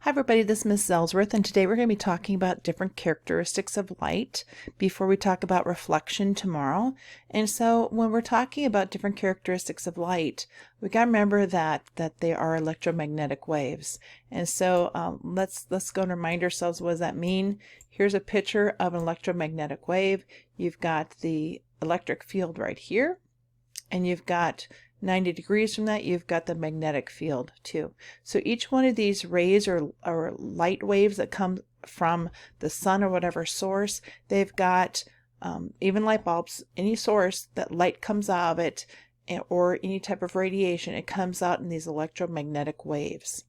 Hi everybody, this is Ms. Ellsworth, and today we're going to be talking about different characteristics of light before we talk about reflection tomorrow. And so when we're talking about different characteristics of light, we got to remember that they are electromagnetic waves. And so let's go and remind ourselves, what does that mean? Here's a picture of an electromagnetic wave. You've got the electric field right here, and you've got 90 degrees from that, you've got the magnetic field too. So each one of these rays or light waves that come from the sun or whatever source, they've got, even light bulbs, any source that light comes out of it, or any type of radiation, it comes out in these electromagnetic waves.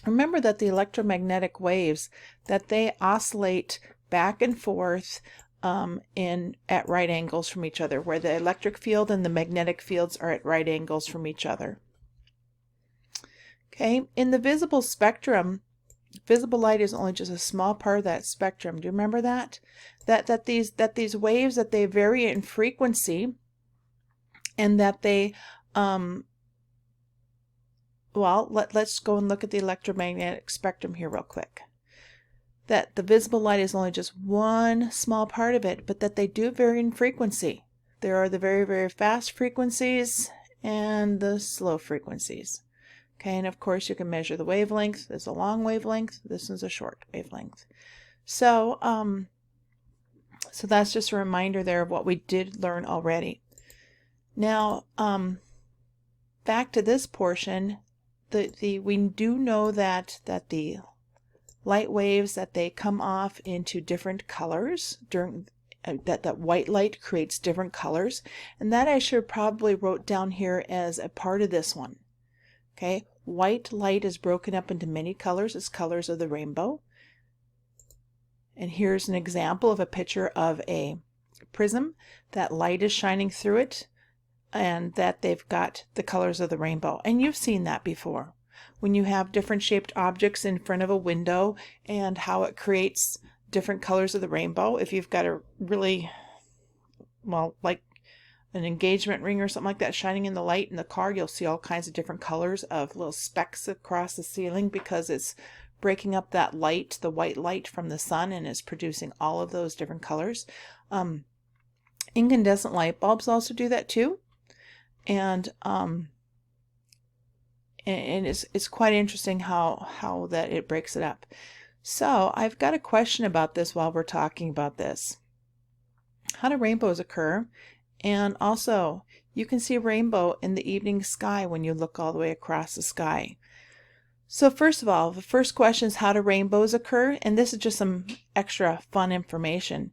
Remember that the electromagnetic waves, that they oscillate back and forth at right angles from each other, where the electric field and the magnetic fields are at right angles from each other. Okay, in the visible spectrum, visible light is only just a small part of that spectrum. Do you remember that? That these waves, that they vary in frequency, and that they let's go and look at the electromagnetic spectrum here real quick. That the visible light is only just one small part of it, but that they do vary in frequency. There are the very, very fast frequencies and the slow frequencies. Okay, and of course you can measure the wavelength. There's a long wavelength, this is a short wavelength. So, so that's just a reminder there of what we did learn already. Now, back to this portion, we do know that the light waves, that they come off into different colors during that white light creates different colors, and that I should probably wrote down here as a part of this one. Okay, white light is broken up into many colors as colors of the rainbow. And here's an example of a picture of a prism that light is shining through it, and that they've got the colors of the rainbow. And you've seen that before, when you have different shaped objects in front of a window and how it creates different colors of the rainbow. If you've got a really, like an engagement ring or something like that shining in the light in the car, you'll see all kinds of different colors of little specks across the ceiling, because it's breaking up that light, the white light from the sun, and it's producing all of those different colors. Incandescent light bulbs also do that too. And it's quite interesting how that it breaks it up. So I've got a question about this while we're talking about this. How do rainbows occur? And also, you can see a rainbow in the evening sky when you look all the way across the sky. So first of all, the first question is, how do rainbows occur? And this is just some extra fun information.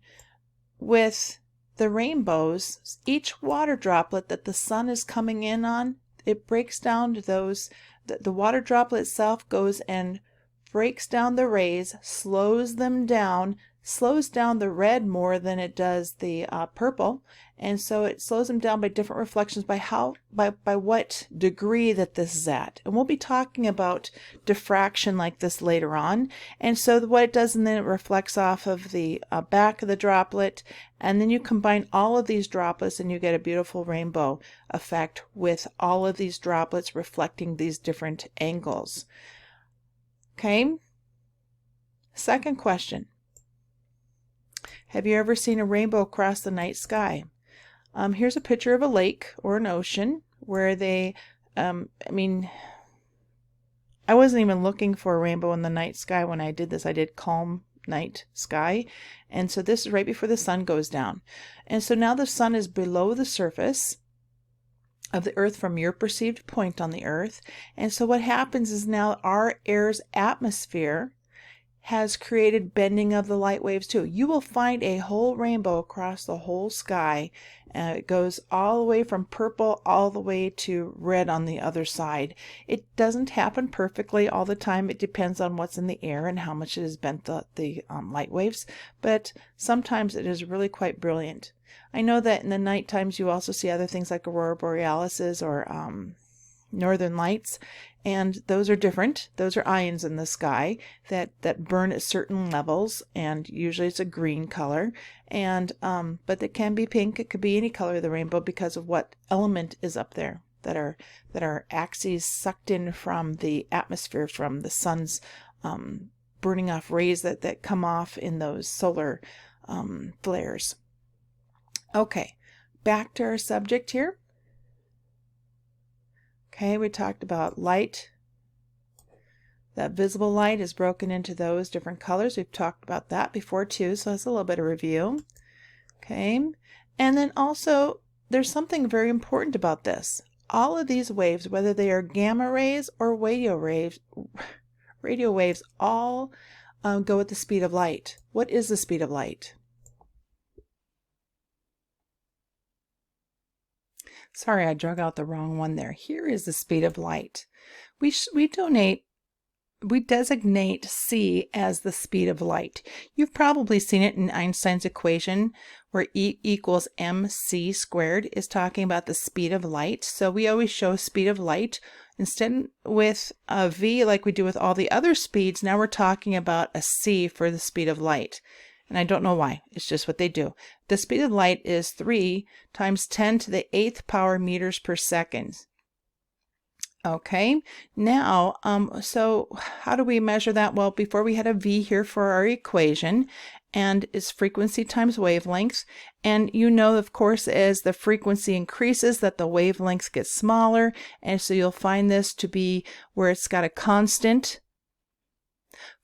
With the rainbows, each water droplet that the sun is coming in on, it breaks down to those, the water droplet itself goes and breaks down the rays, slows them down, slows down the red more than it does the purple, and so it slows them down by different reflections, by what degree that this is at. And we'll be talking about diffraction like this later on. And so what it does, and then it reflects off of the back of the droplet, and then you combine all of these droplets and you get a beautiful rainbow effect with all of these droplets reflecting these different angles. Okay, second question. Have you ever seen a rainbow across the night sky? Here's a picture of a lake or an ocean where they, I wasn't even looking for a rainbow in the night sky when I did this. I did calm night sky. And so this is right before the sun goes down. And so now the sun is below the surface of the earth from your perceived point on the earth. And so what happens is now our air's atmosphere has created bending of the light waves too. You will find a whole rainbow across the whole sky. It goes all the way from purple all the way to red on the other side. It doesn't happen perfectly all the time. It depends on what's in the air and how much it has bent the light waves, but sometimes it is really quite brilliant. I know that in the night times you also see other things like aurora borealis or northern lights, and those are different. Those are ions in the sky that burn at certain levels, and usually it's a green color, and but it can be pink. It could be any color of the rainbow because of what element is up there that are axes sucked in from the atmosphere from the sun's burning off rays that come off in those solar flares. Okay, back to our subject here. Okay, we talked about light. That visible light is broken into those different colors. We've talked about that before too, so that's a little bit of review. Okay, and then also there's something very important about this. All of these waves, whether they are gamma rays or radio waves, all go at the speed of light. What is the speed of light? Sorry, I drug out the wrong one there. Here is the speed of light. We designate c as the speed of light. You've probably seen it in Einstein's equation where E equals mc squared is talking about the speed of light. So we always show speed of light. Instead with a v like we do with all the other speeds, now we're talking about a c for the speed of light. And I don't know why. It's just what they do. The speed of light is 3 times 10 to the 8th power meters per second. Okay, now, so how do we measure that? Well, before we had a v here for our equation, and it's frequency times wavelength. And you know, of course, as the frequency increases, that the wavelengths get smaller. And so you'll find this to be where it's got a constant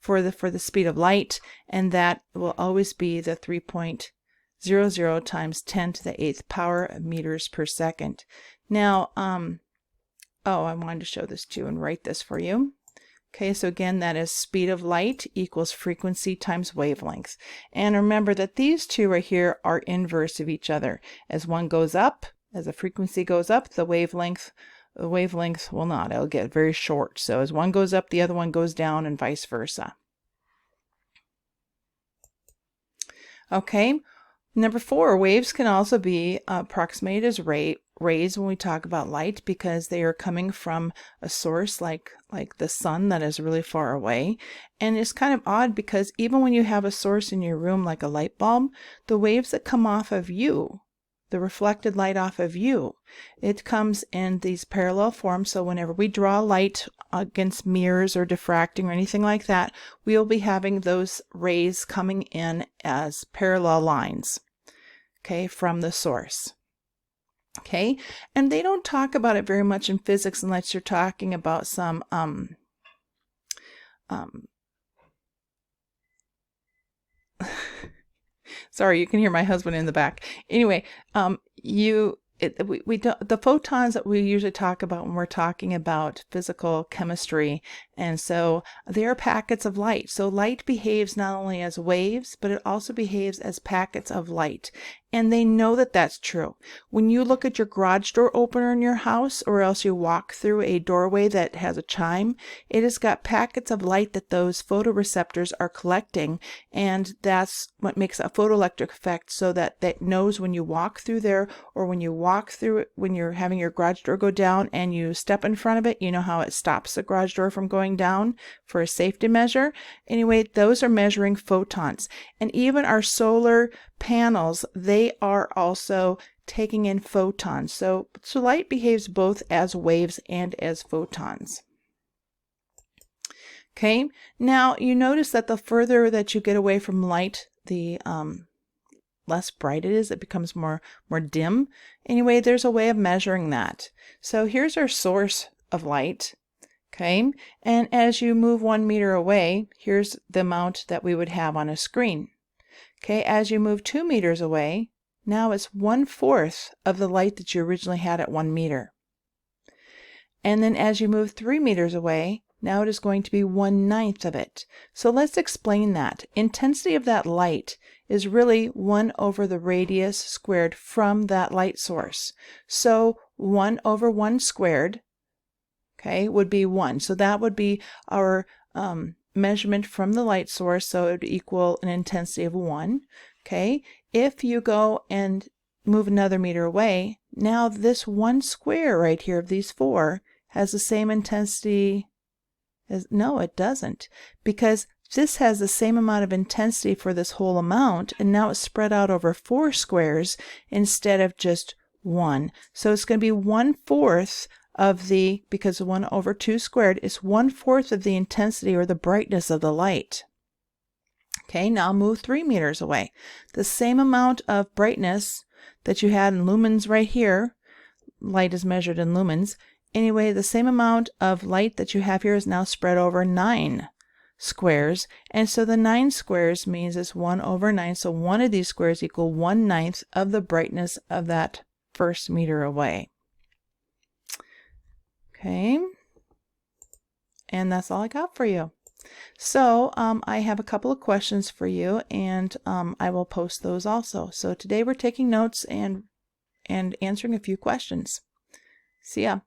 for the speed of light, and that will always be the 3.00 times 10 to the 8th power meters per second. Now, oh, I wanted to show this too and write this for you. Okay, so again, that is speed of light equals frequency times wavelength. And remember that these two right here are inverse of each other. As one goes up, as the frequency goes up, the wavelength will not. It'll get very short. So as one goes up, the other one goes down, and vice versa. Okay, number 4, waves can also be approximated as rays when we talk about light, because they are coming from a source like the sun that is really far away. And it's kind of odd because even when you have a source in your room like a light bulb, the waves that come off of you, the reflected light off of you, it comes in these parallel forms. So whenever we draw light against mirrors or diffracting or anything like that, we'll be having those rays coming in as parallel lines, okay, from the source. Okay, and they don't talk about it very much in physics unless you're talking about some sorry, you can hear my husband in the back. Anyway, we don't, the photons that we usually talk about when we're talking about physical chemistry, and so they are packets of light. So light behaves not only as waves, but it also behaves as packets of light. And they know that that's true. When you look at your garage door opener in your house, or else you walk through a doorway that has a chime, it has got packets of light that those photoreceptors are collecting, and that's what makes a photoelectric effect, so that it knows when you walk through there, or when you walk through it, when you're having your garage door go down and you step in front of it, you know how it stops the garage door from going down for a safety measure. Anyway, those are measuring photons. And even our solar panels, they are also taking in photons. So light behaves both as waves and as photons. Okay, now you notice that the further that you get away from light, the less bright it is. It becomes more dim. Anyway, there's a way of measuring that. So here's our source of light. Okay, and as you move 1 meter away, here's the amount that we would have on a screen. Okay, as you move 2 meters away, now it's 1/4 of the light that you originally had at 1 meter. And then as you move 3 meters away, now it is going to be 1/9 of it. So let's explain that. Intensity of that light is really 1 over the radius squared from that light source. So 1 over 1 squared, okay, would be 1. So that would be our measurement from the light source, so it would equal an intensity of 1. Okay, if you go and move another meter away, now this 1 square right here of these 4 has the same intensity as, no, it doesn't, because this has the same amount of intensity for this whole amount, and now it's spread out over 4 squares instead of just 1. So it's going to be 1/4 of the, because 1 over 2 squared is 1/4 of the intensity or the brightness of the light. Okay, now move 3 meters away. The same amount of brightness that you had in lumens right here, light is measured in lumens. Anyway, the same amount of light that you have here is now spread over 9 squares. And so the 9 squares means it's 1 over 9. So one of these squares equal 1/9 of the brightness of that first meter away. Okay. And that's all I got for you. So I have a couple of questions for you, and I will post those also. So today we're taking notes and answering a few questions. See ya.